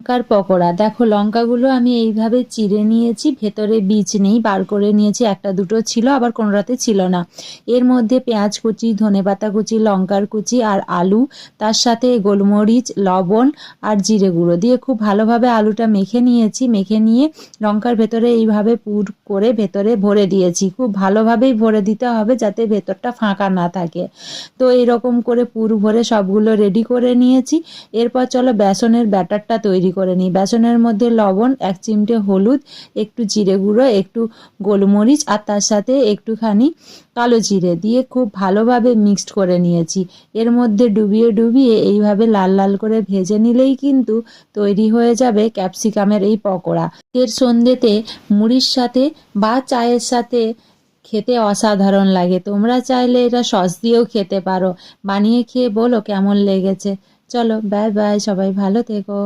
লঙ্কার পকোড়া। দেখো লঙ্কাগুলো আমি এইভাবে চিড়ে নিয়েছি, ভেতরে বীজ নেই, বার করে নিয়েছি। একটা দুটো ছিল, আবার কোনোটাতে ছিল না। এর মধ্যে পেঁয়াজ কুচি, ধনেপাতা কুচি, লঙ্কার কুচি আর আলু, তার সাথে গোলমরিচ, লবণ আর জিরে গুঁড়ো দিয়ে খুব ভালোভাবে আলুটা মেখে নিয়েছি। মেখে নিয়ে লঙ্কার ভেতরে এইভাবে পুর করে ভেতরে ভরে দিয়েছি। খুব ভালোভাবেই ভরে দিতে হবে যাতে ভেতরটা ফাঁকা না থাকে। তো এরকম করে পুর ভরে সবগুলো রেডি করে নিয়েছি। এরপর চলো বেসনের ব্যাটারটা তৈরি করে নিই। বেসনের মধ্যে লবণ, 1 চিমটে হলুদ, একটু জিরে গুঁড়ো, একটু গোলমরিচ আর তার সাথে একটুখানি কালো জিরে দিয়ে খুব ভালোভাবে মিক্সড করে নিয়েছি। এর মধ্যে ডুবিয়ে ডুবিয়ে এইভাবে লাল লাল করে ভেজে নিলেই কিন্তু তৈরি হয়ে যাবে ক্যাপসিকামের এই পকোড়া। এর সন্ধ্যেতে মুড়ির সাথে বা চায়ের সাথে খেতে অসাধারণ লাগে। তোমরা চাইলে এটা সস দিয়েও খেতে পারো। বানিয়ে খেয়ে বলো কেমন লেগেছে। চলো বাই বাই, সবাই ভালো থেকো।